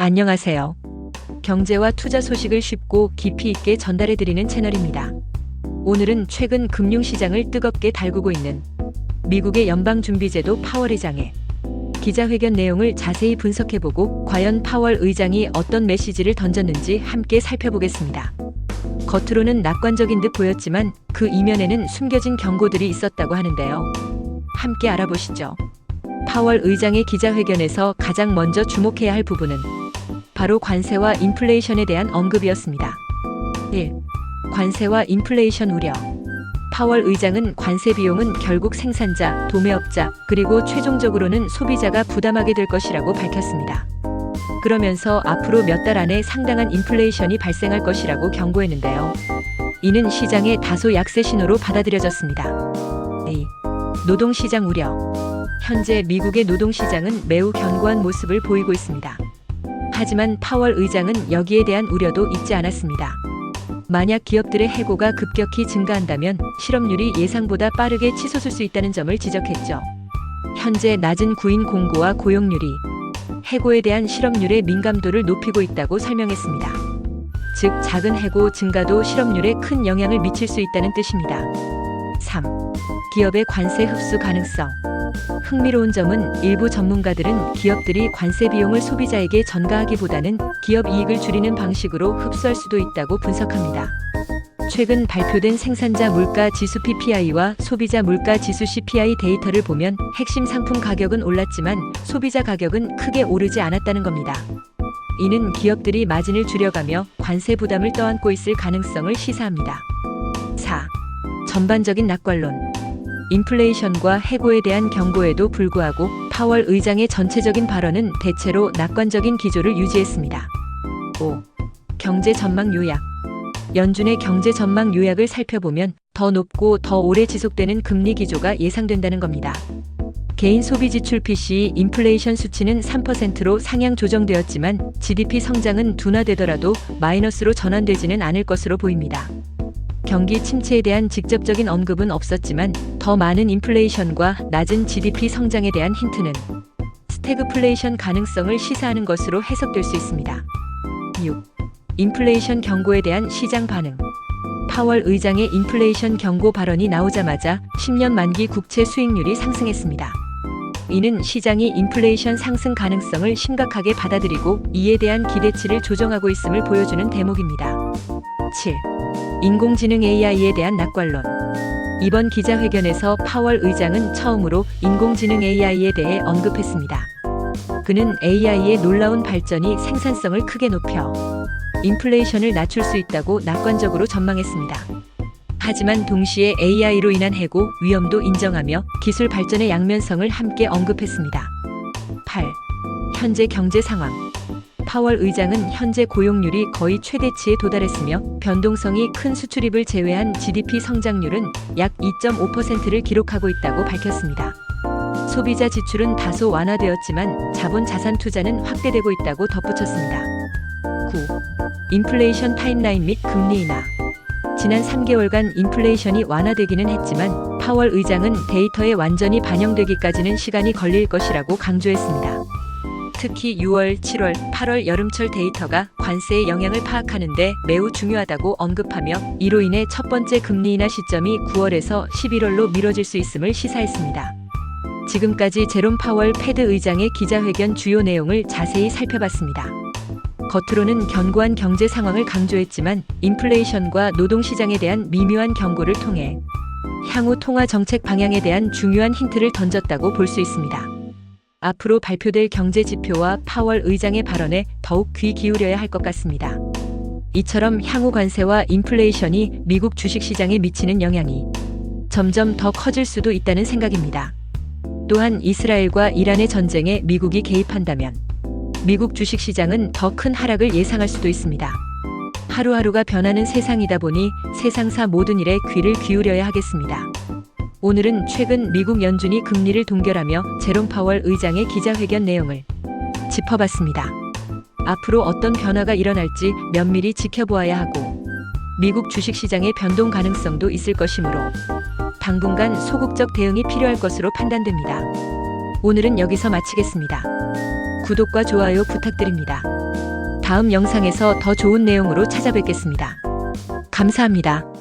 안녕하세요. 경제와 투자 소식을 쉽고 깊이 있게 전달해드리는 채널입니다. 오늘은 최근 금융시장을 뜨겁게 달구고 있는 미국의 연방준비제도 파월 의장의 기자회견 내용을 자세히 분석해보고 과연 파월 의장이 어떤 메시지를 던졌는지 함께 살펴보겠습니다. 겉으로는 낙관적인 듯 보였지만 그 이면에는 숨겨진 경고들이 있었다고 하는데요. 함께 알아보시죠. 파월 의장의 기자회견에서 가장 먼저 주목해야 할 부분은 바로 관세와 인플레이션에 대한 언급이었습니다. 1. 관세와 인플레이션 우려. 파월 의장은 관세 비용은 결국 생산자, 도매업자, 그리고 최종적으로는 소비자가 부담하게 될 것이라고 밝혔습니다. 그러면서 앞으로 몇 달 안에 상당한 인플레이션이 발생할 것이라고 경고했는데요. 이는 시장의 다소 약세 신호로 받아들여졌습니다. 2. 노동시장 우려. 현재 미국의 노동시장은 매우 견고한 모습을 보이고 있습니다. 하지만 파월 의장은 여기에 대한 우려도 잊지 않았습니다. 만약 기업들의 해고가 급격히 증가한다면 실업률이 예상보다 빠르게 치솟을 수 있다는 점을 지적했죠. 현재 낮은 구인 공고와 고용률이 해고에 대한 실업률의 민감도를 높이고 있다고 설명했습니다. 즉, 작은 해고 증가도 실업률에 큰 영향을 미칠 수 있다는 뜻입니다. 3. 기업의 관세 흡수 가능성. 흥미로운 점은 일부 전문가들은 기업들이 관세 비용을 소비자에게 전가하기보다는 기업 이익을 줄이는 방식으로 흡수할 수도 있다고 분석합니다. 최근 발표된 생산자 물가 지수 PPI와 소비자 물가 지수 CPI 데이터를 보면 핵심 상품 가격은 올랐지만 소비자 가격은 크게 오르지 않았다는 겁니다. 이는 기업들이 마진을 줄여가며 관세 부담을 떠안고 있을 가능성을 시사합니다. 4. 전반적인 낙관론. 인플레이션과 해고에 대한 경고에도 불구하고 파월 의장의 전체적인 발언은 대체로 낙관적인 기조를 유지했습니다. 5. 경제 전망 요약. 연준의 경제 전망 요약을 살펴보면 더 높고 더 오래 지속되는 금리 기조가 예상된다는 겁니다. 개인 소비 지출 PCE 인플레이션 수치는 3%로 상향 조정되었지만 GDP 성장은 둔화되더라도 마이너스로 전환되지는 않을 것으로 보입니다. 경기 침체에 대한 직접적인 언급은 없었지만 더 많은 인플레이션과 낮은 GDP 성장에 대한 힌트는 스태그플레이션 가능성을 시사하는 것으로 해석될 수 있습니다. 6. 인플레이션 경고에 대한 시장 반응. 파월 의장의 인플레이션 경고 발언이 나오자마자 10년 만기 국채 수익률이 상승했습니다. 이는 시장이 인플레이션 상승 가능성을 심각하게 받아들이고 이에 대한 기대치를 조정하고 있음을 보여주는 대목입니다. 7. 인공지능 AI에 대한 낙관론. 이번 기자회견에서 파월 의장은 처음으로 인공지능 AI에 대해 언급했습니다. 그는 AI의 놀라운 발전이 생산성을 크게 높여 인플레이션을 낮출 수 있다고 낙관적으로 전망했습니다. 하지만 동시에 AI로 인한 해고 위험도 인정하며 기술 발전의 양면성을 함께 언급했습니다. 8. 현재 경제 상황. 파월 의장은 현재 고용률이 거의 최대치에 도달했으며 변동성이 큰 수출입을 제외한 GDP 성장률은 약 2.5%를 기록하고 있다고 밝혔습니다. 소비자 지출은 다소 완화되었지만 자본 자산 투자는 확대되고 있다고 덧붙였습니다. 9. 인플레이션 타임라인 및 금리 인하. 지난 3개월간 인플레이션이 완화되기는 했지만 파월 의장은 데이터에 완전히 반영되기까지는 시간이 걸릴 것이라고 강조했습니다. 특히 6월, 7월, 8월 여름철 데이터가 관세의 영향을 파악하는 데 매우 중요하다고 언급하며 이로 인해 첫 번째 금리 인하 시점이 9월에서 11월로 미뤄질 수 있음을 시사했습니다. 지금까지 제롬 파월 패드 의장의 기자회견 주요 내용을 자세히 살펴봤습니다. 겉으로는 견고한 경제 상황을 강조했지만 인플레이션과 노동시장에 대한 미묘한 경고를 통해 향후 통화 정책 방향에 대한 중요한 힌트를 던졌다고 볼 수 있습니다. 앞으로 발표될 경제 지표와 파월 의장의 발언에 더욱 귀 기울여야 할 것 같습니다. 이처럼 향후 관세와 인플레이션이 미국 주식시장에 미치는 영향이 점점 더 커질 수도 있다는 생각입니다. 또한 이스라엘과 이란의 전쟁에 미국이 개입한다면 미국 주식시장은 더 큰 하락을 예상할 수도 있습니다. 하루하루가 변하는 세상이다 보니 세상사 모든 일에 귀를 기울여야 하겠습니다. 오늘은 최근 미국 연준이 금리를 동결하며 제롬 파월 의장의 기자회견 내용을 짚어봤습니다. 앞으로 어떤 변화가 일어날지 면밀히 지켜보아야 하고 미국 주식시장의 변동 가능성도 있을 것이므로 당분간 소극적 대응이 필요할 것으로 판단됩니다. 오늘은 여기서 마치겠습니다. 구독과 좋아요 부탁드립니다. 다음 영상에서 더 좋은 내용으로 찾아뵙겠습니다. 감사합니다.